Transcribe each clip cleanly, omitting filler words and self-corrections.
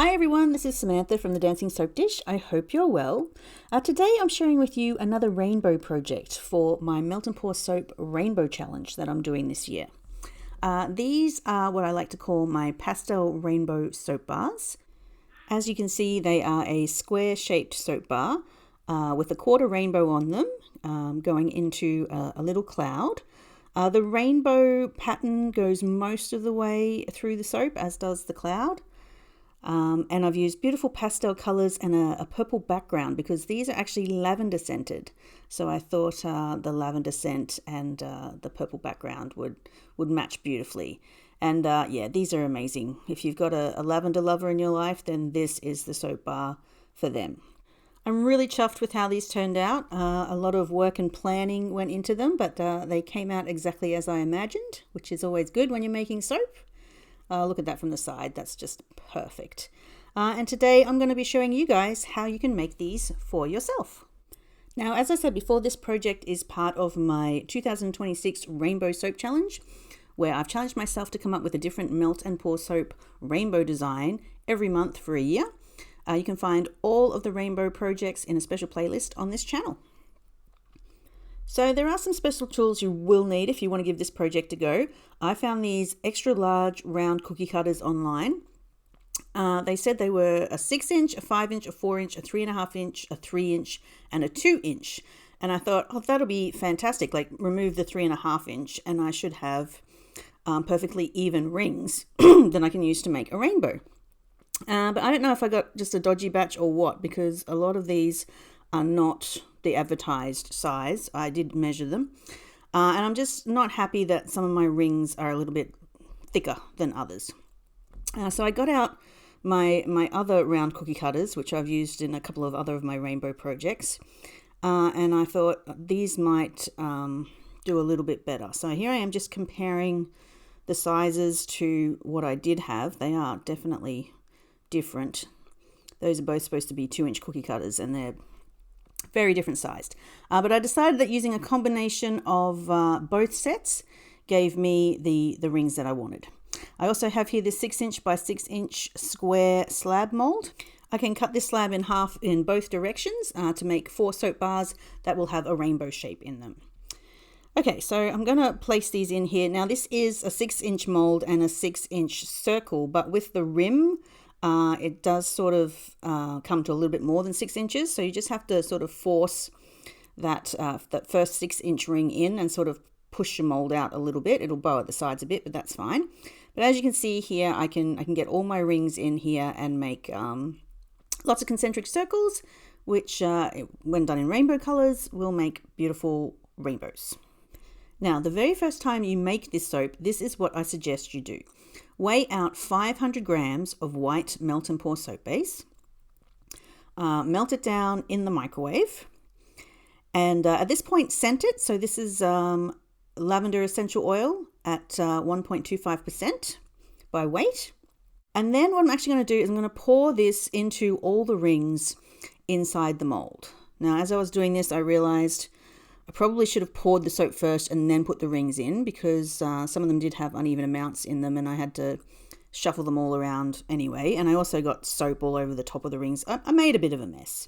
Hi everyone, this is Samantha from the Dancing Soap Dish. I hope you're well. Today I'm sharing with you another rainbow project for my Melt and Pour Soap Rainbow Challenge that I'm doing this year. These are what I like to call my pastel rainbow soap bars. As you can see, they are a square shaped soap bar with a quarter rainbow on them going into a little cloud. The rainbow pattern goes most of the way through the soap, as does the cloud. And I've used beautiful pastel colors and a purple background because these are actually lavender scented. So I thought the lavender scent and the purple background would match beautifully. And yeah, these are amazing. If you've got a lavender lover in your life, then this is the soap bar for them. I'm really chuffed with how these turned out. A lot of work and planning went into them, but they came out exactly as I imagined, which is always good when you're making soap. Look at that from the side, that's just perfect. And today I'm going to be showing you guys how you can make these for yourself. Now, as I said before, this project is part of my 2026 Rainbow Soap Challenge, where I've challenged myself to come up with a different melt and pour soap rainbow design every month for a year. You can find all of the rainbow projects in a special playlist on this channel. So there are some special tools you will need if you want to give this project a go. I found these extra large round cookie cutters online. They said they were a 6-inch, a 5-inch, a 4-inch, a 3.5-inch, a 3-inch, and a 2-inch. And I thought, oh, that'll be fantastic. Like, remove the 3.5-inch and I should have perfectly even rings that I can use to make a rainbow. But I don't know if I got just a dodgy batch or what, because a lot of these are not the advertised size. I did measure them. And I'm just not happy that some of my rings are a little bit thicker than others. So I got out my other round cookie cutters, which I've used in a couple of other of my rainbow projects. And I thought these might do a little bit better. So here I am just comparing the sizes to what I did have. They are definitely different. Those are both supposed to be 2-inch cookie cutters, and they're very different sized. But I decided that using a combination of both sets gave me the rings that I wanted. I also have here this 6-inch by 6-inch square slab mold. I can cut this slab in half in both directions to make 4 soap bars that will have a rainbow shape in them. Okay, so I'm going to place these in here. Now this is a 6-inch mold and a 6-inch circle, but with the rim, it does sort of come to a little bit more than 6 inches. So you just have to sort of force that first 6-inch ring in and sort of push your mold out a little bit. It'll bow at the sides a bit, but that's fine. But as you can see here, I can get all my rings in here and make lots of concentric circles, which when done in rainbow colors will make beautiful rainbows. Now, the very first time you make this soap, this is what I suggest you do. Weigh out 500 grams of white melt and pour soap base. Melt it down in the microwave. And at this point, scent it. So this is lavender essential oil at 1.25% by weight. And then what I'm actually going to do is I'm going to pour this into all the rings inside the mold. Now, as I was doing this, I realized I probably should have poured the soap first and then put the rings in, because some of them did have uneven amounts in them and I had to shuffle them all around anyway. And I also got soap all over the top of the rings. I made a bit of a mess.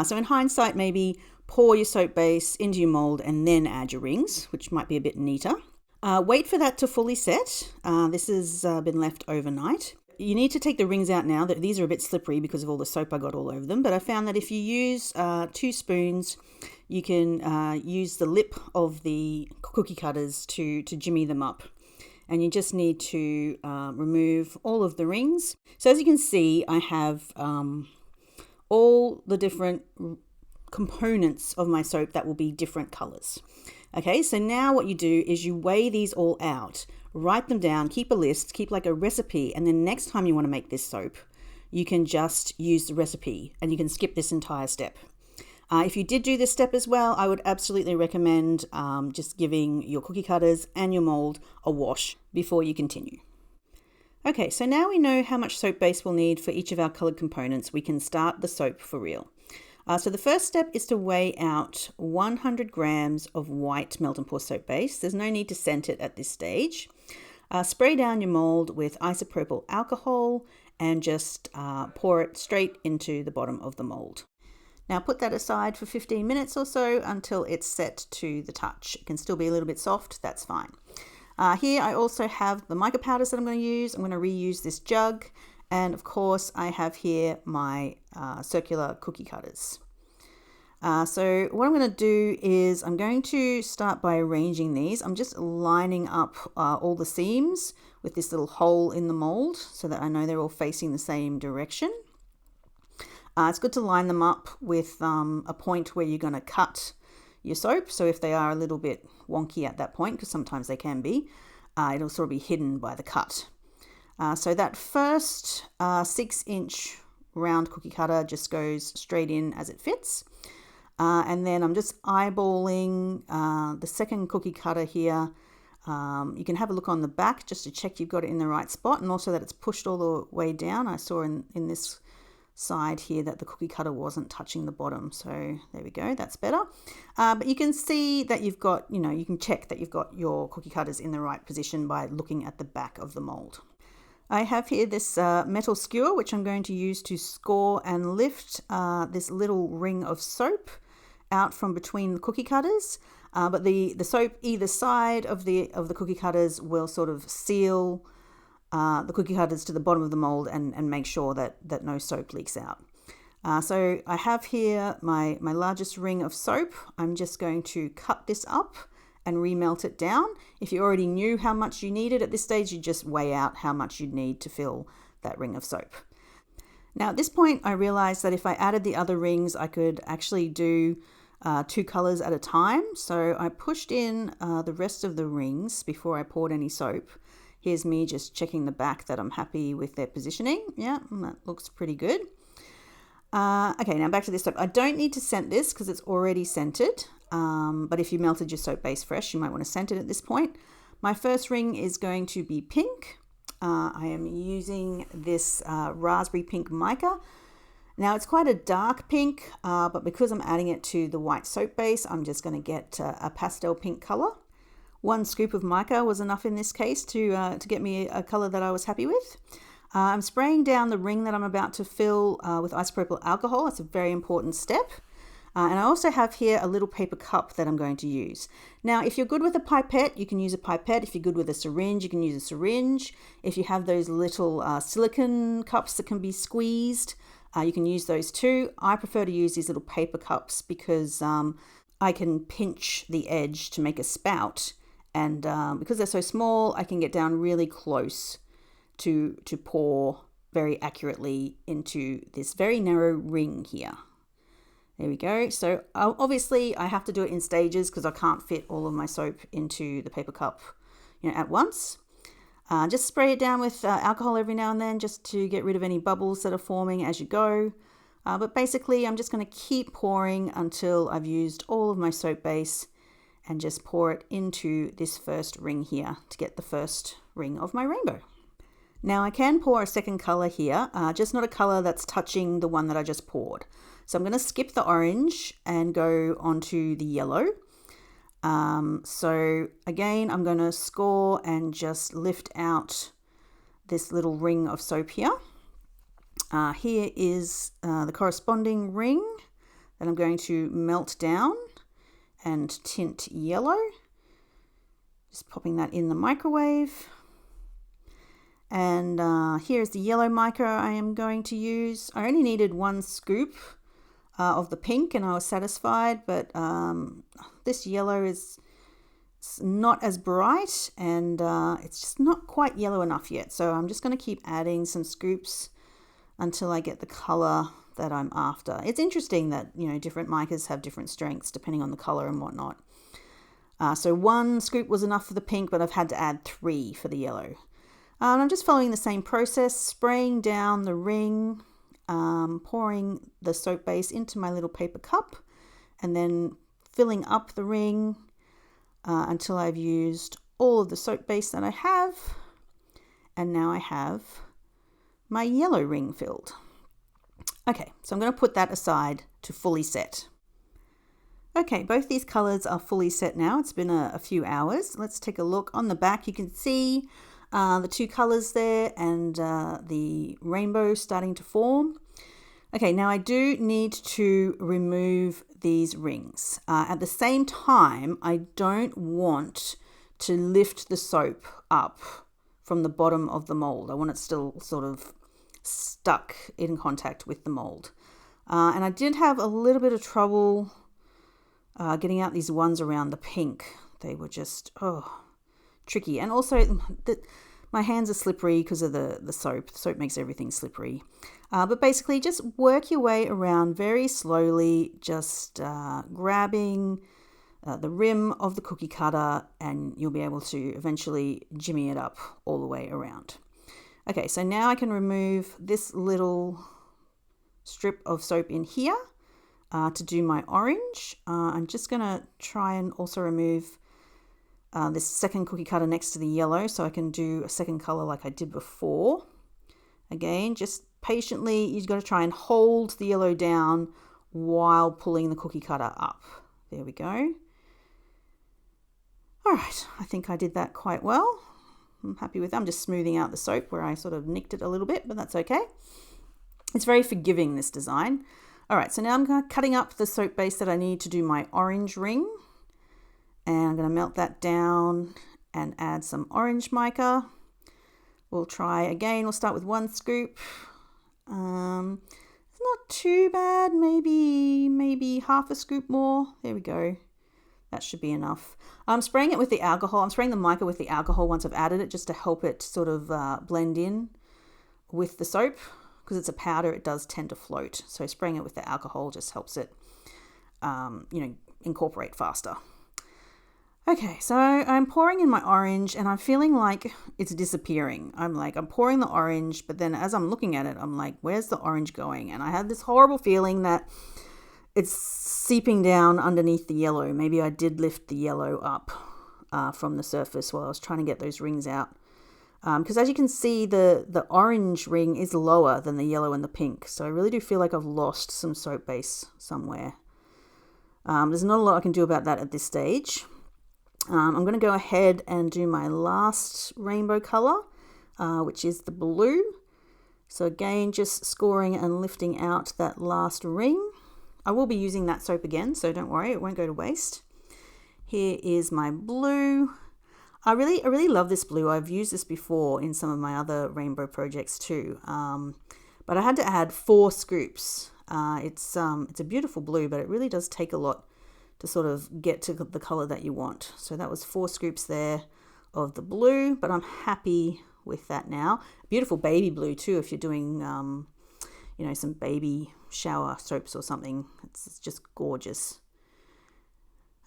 So in hindsight, maybe pour your soap base into your mold and then add your rings, which might be a bit neater. Wait for that to fully set. This has been left overnight. You need to take the rings out now. These are a bit slippery because of all the soap I got all over them. But I found that if you use 2 spoons, you can use the lip of the cookie cutters to jimmy them up. And you just need to remove all of the rings. So as you can see, I have all the different components of my soap that will be different colors. Okay, so now what you do is you weigh these all out. Write them down, keep a list, keep like a recipe, and then next time you want to make this soap, you can just use the recipe and you can skip this entire step. If you did do this step as well, I would absolutely recommend just giving your cookie cutters and your mold a wash before you continue. Okay, so now we know how much soap base we'll need for each of our colored components. We can start the soap for real. So the first step is to weigh out 100 grams of white melt and pour soap base. There's no need to scent it at this stage. Spray down your mold with isopropyl alcohol and just pour it straight into the bottom of the mold. Now put that aside for 15 minutes or so until it's set to the touch. It can still be a little bit soft, that's fine. Here I also have the mica powders that I'm going to use. I'm going to reuse this jug, and of course I have here my circular cookie cutters. So what I'm going to do is I'm going to start by arranging these. I'm just lining up all the seams with this little hole in the mold so that I know they're all facing the same direction. It's good to line them up with a point where you're going to cut your soap. So if they are a little bit wonky at that point, because sometimes they can be, it'll sort of be hidden by the cut. So that first 6-inch round cookie cutter just goes straight in as it fits. And then I'm just eyeballing the second cookie cutter here. You can have a look on the back just to check you've got it in the right spot, and also that it's pushed all the way down. I saw in this side here that the cookie cutter wasn't touching the bottom, so there we go, that's better. But you can see that you've got, you can check that you've got your cookie cutters in the right position by looking at the back of the mold. I have here this metal skewer which I'm going to use to score and lift this little ring of soap out from between the cookie cutters, but the soap either side of the cookie cutters will sort of seal the cookie cutters to the bottom of the mold and make sure that no soap leaks out. So I have here my largest ring of soap. I'm just going to cut this up and remelt it down. If you already knew how much you needed at this stage, you just weigh out how much you'd need to fill that ring of soap. Now at this point I realized that if I added the other rings I could actually do 2 colors at a time. So I pushed in the rest of the rings before I poured any soap. Here's me just checking the back that I'm happy with their positioning. Yeah, that looks pretty good. Okay, now back to this soap. I don't need to scent this because it's already scented. But if you melted your soap base fresh, you might want to scent it at this point. My first ring is going to be pink. I am using this raspberry pink mica. Now it's quite a dark pink, but because I'm adding it to the white soap base, I'm just going to get a pastel pink color. 1 scoop of mica was enough in this case to get me a color that I was happy with. I'm spraying down the ring that I'm about to fill with isopropyl alcohol. It's a very important step. And I also have here a little paper cup that I'm going to use. Now, if you're good with a pipette, you can use a pipette. If you're good with a syringe, you can use a syringe. If you have those little silicone cups that can be squeezed, you can use those too. I prefer to use these little paper cups because I can pinch the edge to make a spout. And because they're so small, I can get down really close to pour very accurately into this very narrow ring here. There we go. So obviously I have to do it in stages because I can't fit all of my soap into the paper cup at once. Just spray it down with alcohol every now and then just to get rid of any bubbles that are forming as you go. But basically I'm just going to keep pouring until I've used all of my soap base and just pour it into this first ring here to get the first ring of my rainbow. Now I can pour a second color here, just not a color that's touching the one that I just poured. So I'm going to skip the orange and go onto the yellow. So again, I'm going to score and just lift out this little ring of soap here. Here is the corresponding ring that I'm going to melt down and tint yellow. Just popping that in the microwave. And here's the yellow mica I am going to use. I only needed 1 scoop of the pink and I was satisfied, but this yellow is not as bright and it's just not quite yellow enough yet. So I'm just going to keep adding some scoops until I get the color that I'm after. It's interesting that, different micas have different strengths depending on the color and whatnot. So 1 scoop was enough for the pink, but I've had to add 3 for the yellow. And I'm just following the same process, spraying down the ring, pouring the soap base into my little paper cup, and then filling up the ring until I've used all of the soap base that I have. And now I have my yellow ring filled. Okay, so I'm going to put that aside to fully set. Okay, both these colors are fully set now. It's been a few hours. Let's take a look. On the back, you can see the two colors there and the rainbow starting to form. Okay, now I do need to remove these rings. At the same time, I don't want to lift the soap up from the bottom of the mold. I want it still sort of stuck in contact with the mold. And I did have a little bit of trouble getting out these ones around the pink. They were just, tricky. And also, my hands are slippery because of the soap. The soap makes everything slippery. But basically, just work your way around very slowly, just grabbing the rim of the cookie cutter, and you'll be able to eventually jimmy it up all the way around. Okay, so now I can remove this little strip of soap in here to do my orange. I'm just going to try and also remove this second cookie cutter next to the yellow so I can do a second color like I did before. Again, just patiently, you've got to try and hold the yellow down while pulling the cookie cutter up. There we go. All right, I think I did that quite well. I'm happy with that. I'm just smoothing out the soap where I sort of nicked it a little bit, but that's okay. It's very forgiving, this design. All right, so now I'm cutting up the soap base that I need to do my orange ring. And I'm going to melt that down and add some orange mica. We'll try again. We'll start with one scoop. It's not too bad. Maybe half a scoop more. There we go. That should be enough. I'm spraying it with the alcohol. I'm spraying the mica with the alcohol once I've added it, just to help it sort of blend in with the soap. Because it's a powder, it does tend to float. So spraying it with the alcohol just helps it, incorporate faster. Okay, so I'm pouring in my orange and I'm feeling like it's disappearing. I'm pouring the orange, but then as I'm looking at it, I'm like, where's the orange going? And I had this horrible feeling that it's seeping down underneath the yellow. Maybe I did lift the yellow up from the surface while I was trying to get those rings out. Because as you can see, the orange ring is lower than the yellow and the pink. So I really do feel like I've lost some soap base somewhere. There's not a lot I can do about that at this stage. I'm going to go ahead and do my last rainbow color, which is the blue. So again, just scoring and lifting out that last ring. I will be using that soap again, so don't worry, it won't go to waste. Here is my blue. I really love this blue. I've used this before in some of my other rainbow projects too. But I had to add 4 scoops. It's a beautiful blue, but it really does take a lot to sort of get to the color that you want. So that was 4 scoops there of the blue, but I'm happy with that now. Beautiful baby blue too, if you're doing, some baby shower soaps or something. It's just gorgeous.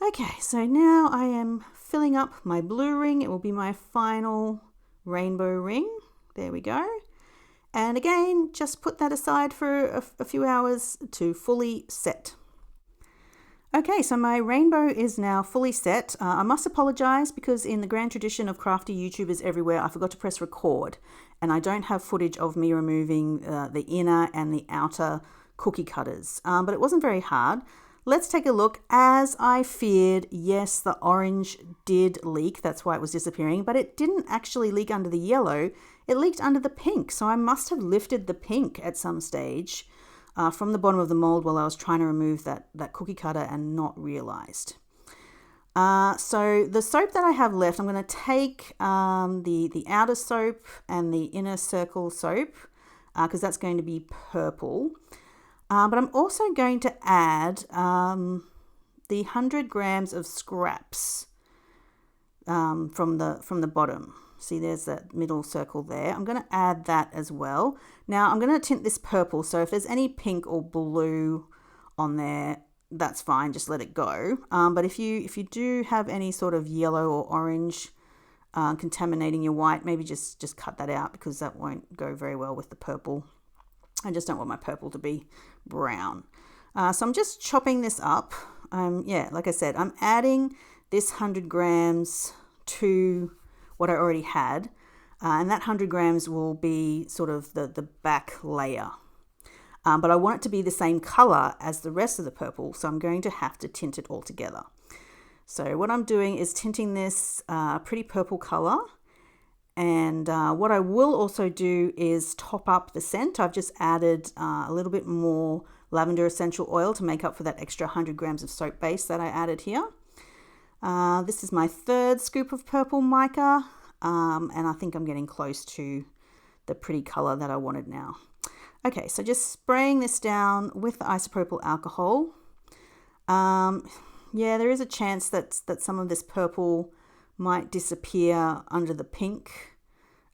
Okay, so now I am filling up my blue ring. It will be my final rainbow ring. There we go. And again, just put that aside for a few hours to fully set. Okay, so my rainbow is now fully set. I must apologize because in the grand tradition of crafty YouTubers everywhere, I forgot to press record. And I don't have footage of me removing the inner and the outer cookie cutters. But it wasn't very hard. Let's take a look. As I feared, yes, the orange did leak. That's why it was disappearing. But it didn't actually leak under the yellow. It leaked under the pink. So I must have lifted the pink at some stage from the bottom of the mold while I was trying to remove that cookie cutter and not realized. So the soap that I have left, I'm going to take the outer soap and the inner circle soap because that's going to be purple. But I'm also going to add the 100 grams of scraps from the bottom. See, there's that middle circle there. I'm going to add that as well. Now I'm going to tint this purple. So if there's any pink or blue on there, that's fine. Just let it go. But if you do have any sort of yellow or orange contaminating your white, maybe just cut that out because that won't go very well with the purple. I just don't want my purple to be brown. So I'm just chopping this up. Like I said, I'm adding this 100 grams to what I already had. And that 100 grams will be sort of the back layer. But I want it to be the same color as the rest of the purple, so I'm going to have to tint it all together. So what I'm doing is tinting this pretty purple color, And what I will also do is top up the scent. I've just added a little bit more lavender essential oil to make up for that extra 100 grams of soap base that I added here. This is my third scoop of purple mica, and I think I'm getting close to the pretty color that I wanted now. Okay, so just spraying this down with the isopropyl alcohol. Yeah, there is a chance that some of this purple might disappear under the pink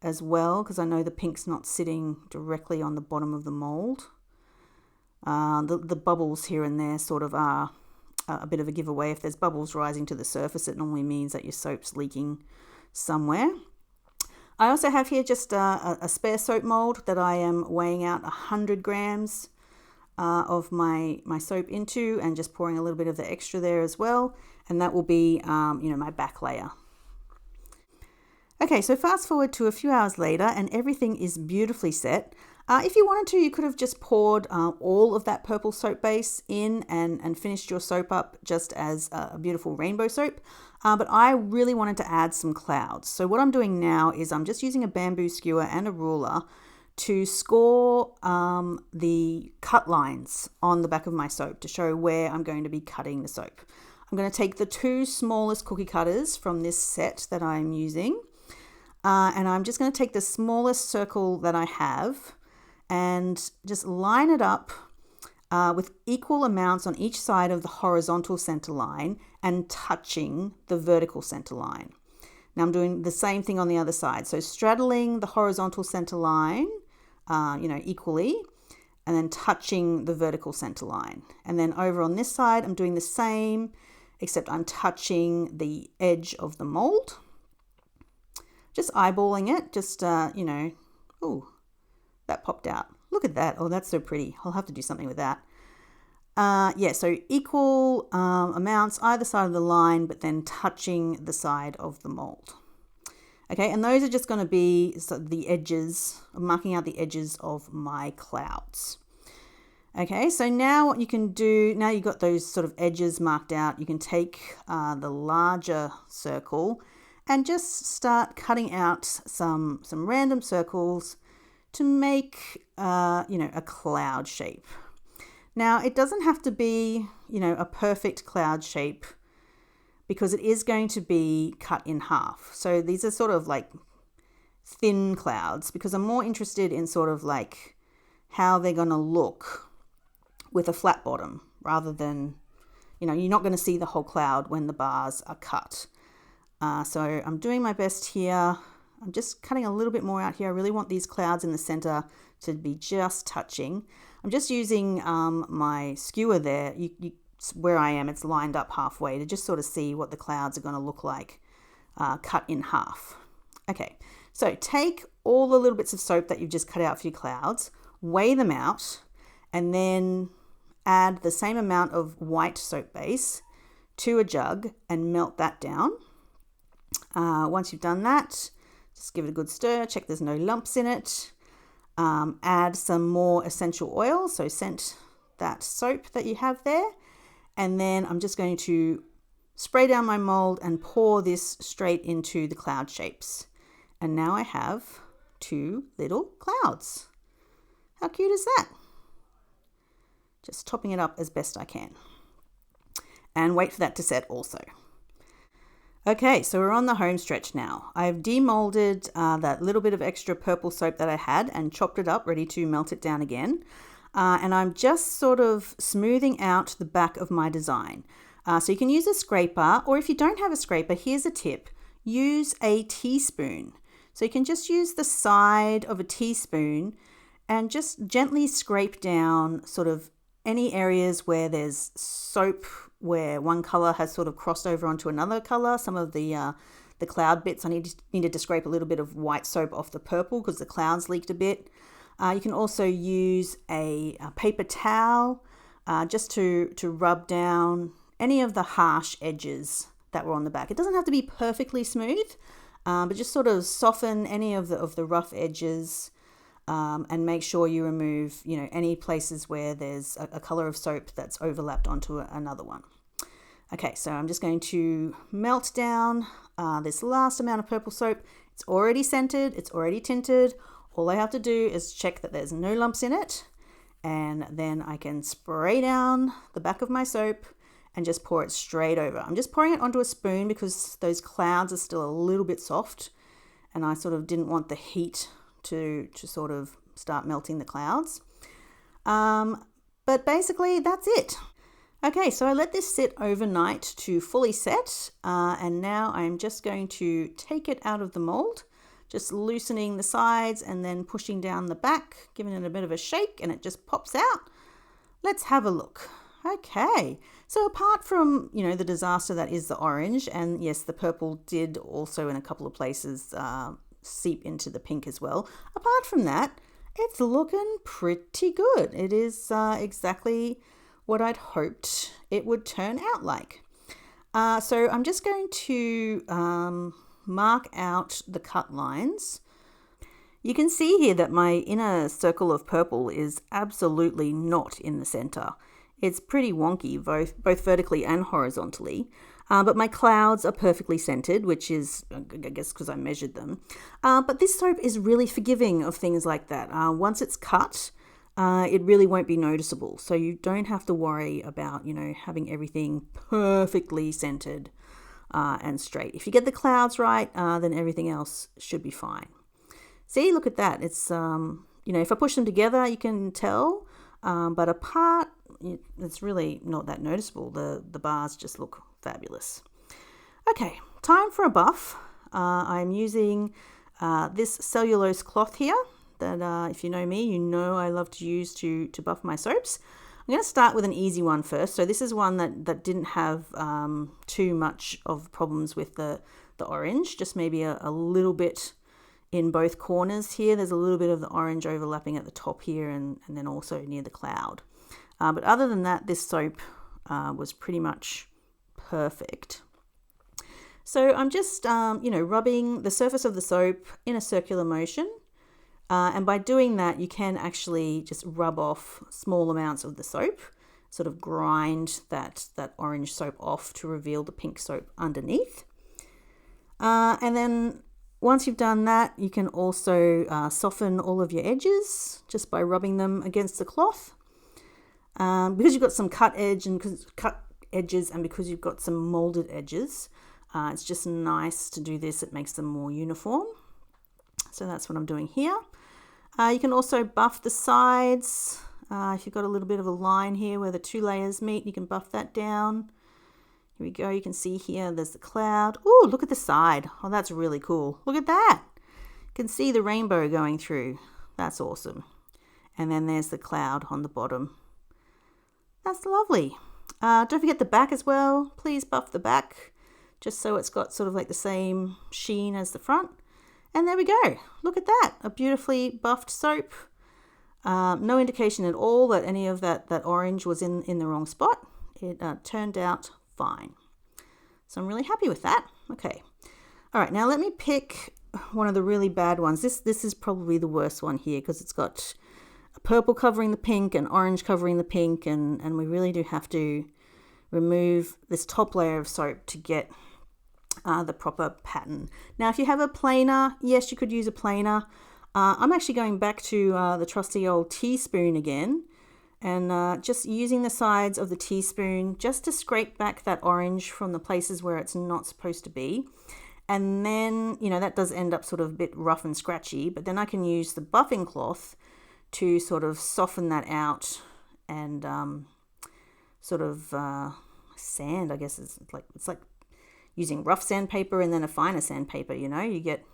as well, because I know the pink's not sitting directly on the bottom of the mold. The bubbles here and there sort of are a bit of a giveaway. If there's bubbles rising to the surface, it normally means that your soap's leaking somewhere. I also have here just a spare soap mold that I am weighing out 100 grams of my soap into, and just pouring a little bit of the extra there as well, and that will be my back layer. Okay, so fast forward to a few hours later and everything is beautifully set. If you wanted to, you could have just poured all of that purple soap base in and finished your soap up just as a beautiful rainbow soap. But I really wanted to add some clouds. So what I'm doing now is I'm just using a bamboo skewer and a ruler to score the cut lines on the back of my soap to show where I'm going to be cutting the soap. I'm going to take the two smallest cookie cutters from this set that I'm using, and I'm just going to take the smallest circle that I have and just line it up with equal amounts on each side of the horizontal center line and touching the vertical center line. Now I'm doing the same thing on the other side. So straddling the horizontal center line, equally, and then touching the vertical center line. And then over on this side, I'm doing the same, except I'm touching the edge of the mold. Just eyeballing it, just, ooh, that popped out. Look at that. Oh, that's so pretty. I'll have to do something with that. So equal amounts either side of the line, but then touching the side of the mold. Okay, and those are just going to be the edges, marking out the edges of my clouds. Okay, so now what you can do, now you've got those sort of edges marked out, you can take the larger circle and just start cutting out some random circles to make, a cloud shape. Now, it doesn't have to be, a perfect cloud shape, because it is going to be cut in half. So these are sort of like thin clouds, because I'm more interested in sort of like how they're going to look with a flat bottom, rather than, you're not going to see the whole cloud when the bars are cut. So I'm doing my best here. I'm just cutting a little bit more out here. I really want these clouds in the center to be just touching. I'm just using my skewer there. Where I am, it's lined up halfway to just sort of see what the clouds are going to look like cut in half. Okay, so take all the little bits of soap that you've just cut out for your clouds, weigh them out, and then add the same amount of white soap base to a jug and melt that down. Once you've done that, just give it a good stir, check there's no lumps in it. Add some more essential oil, so scent that soap that you have there. And then I'm just going to spray down my mold and pour this straight into the cloud shapes. And now I have two little clouds. How cute is that? Just topping it up as best I can. And wait for that to set also. Okay, so we're on the home stretch now. I've demolded that little bit of extra purple soap that I had and chopped it up, ready to melt it down again. And I'm just sort of smoothing out the back of my design. So you can use a scraper, or if you don't have a scraper, here's a tip. Use a teaspoon. So you can just use the side of a teaspoon and just gently scrape down sort of any areas where there's soap, where one color has sort of crossed over onto another color. Some of the cloud bits, I needed to scrape a little bit of white soap off the purple because the clouds leaked a bit. You can also use a paper towel just to rub down any of the harsh edges that were on the back. It doesn't have to be perfectly smooth, but just sort of soften any of the rough edges. And make sure you remove, any places where there's a color of soap that's overlapped onto another one. Okay, so I'm just going to melt down this last amount of purple soap It's already scented, it's already tinted. All I have to do is check that there's no lumps in it, and then I can spray down the back of my soap and just pour it straight over. I'm just pouring it onto a spoon because those clouds are still a little bit soft, and I sort of didn't want the heat to sort of start melting the clouds. But basically that's it. Okay, so I let this sit overnight to fully set, and now I'm just going to take it out of the mold, just loosening the sides and then pushing down the back, giving it a bit of a shake, and it just pops out. Let's have a look. Okay, so apart from, the disaster that is the orange, and yes, the purple did also in a couple of places seep into the pink as well. Apart from that, it's looking pretty good. It is exactly what I'd hoped it would turn out like. So I'm just going to mark out the cut lines. You can see here that my inner circle of purple is absolutely not in the center. It's pretty wonky, both vertically and horizontally. But my clouds are perfectly scented, which is, I guess, because I measured them. But this soap is really forgiving of things like that. Once it's cut, it really won't be noticeable. So you don't have to worry about, having everything perfectly scented and straight. If you get the clouds right, then everything else should be fine. See, look at that. It's, if I push them together, you can tell. But apart, it's really not that noticeable. The bars just look fabulous. Okay, time for a buff. I'm using this cellulose cloth here that if you know me, you know I love to use to buff my soaps. I'm going to start with an easy one first. So this is one that didn't have too much of problems with the orange, just maybe a little bit in both corners here. There's a little bit of the orange overlapping at the top here and then also near the cloud. But other than that, this soap was pretty much perfect. So I'm just, rubbing the surface of the soap in a circular motion. And by doing that, you can actually just rub off small amounts of the soap, sort of grind that orange soap off to reveal the pink soap underneath. And then once you've done that, you can also soften all of your edges just by rubbing them against the cloth. Because you've got some cut edges and because you've got some molded edges, it's just nice to do this. It makes them more uniform. So that's what I'm doing here. You can also buff the sides. If you've got a little bit of a line here where the two layers meet, you can buff that down. Here we go. You can see here, there's the cloud. Oh, look at the side. Oh, that's really cool. Look at that. You can see the rainbow going through. That's awesome. And then there's the cloud on the bottom. That's lovely. Don't forget the back as well. Please buff the back just so it's got sort of like the same sheen as the front. And there we go. Look at that. A beautifully buffed soap. No indication at all that any of that orange was in the wrong spot. It turned out fine. So I'm really happy with that. Okay. All right. Now let me pick one of the really bad ones. This is probably the worst one here because it's got a purple covering the pink and orange covering the pink. And we really do have to remove this top layer of soap to get the proper pattern. Now, if you have a planer, yes, you could use a planer. I'm actually going back to the trusty old teaspoon again and just using the sides of the teaspoon just to scrape back that orange from the places where it's not supposed to be. And then, that does end up sort of a bit rough and scratchy, but then I can use the buffing cloth to sort of soften that out and sort of sand, I guess it's like using rough sandpaper and then a finer sandpaper, you get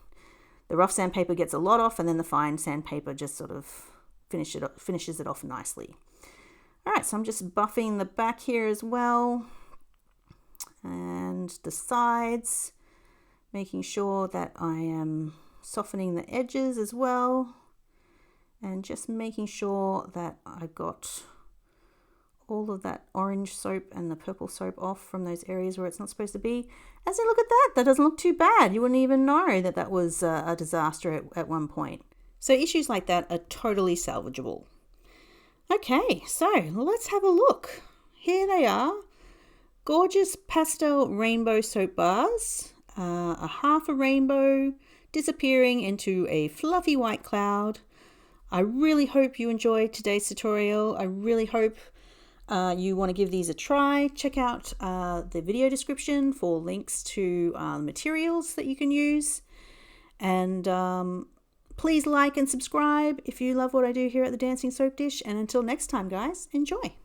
the rough sandpaper gets a lot off and then the fine sandpaper just sort of finishes it off nicely. All right, so I'm just buffing the back here as well and the sides, making sure that I am softening the edges as well and just making sure that I got all of that orange soap and the purple soap off from those areas where it's not supposed to be. And so look at that. That doesn't look too bad. You wouldn't even know that was a disaster at one point. So issues like that are totally salvageable. Okay, so let's have a look. Here they are. Gorgeous pastel rainbow soap bars. a half a rainbow disappearing into a fluffy white cloud. I really hope you enjoyed today's tutorial. I really hope you want to give these a try. Check out the video description for links to materials that you can use. And please like and subscribe if you love what I do here at the Dancing Soap Dish. And until next time, guys, enjoy.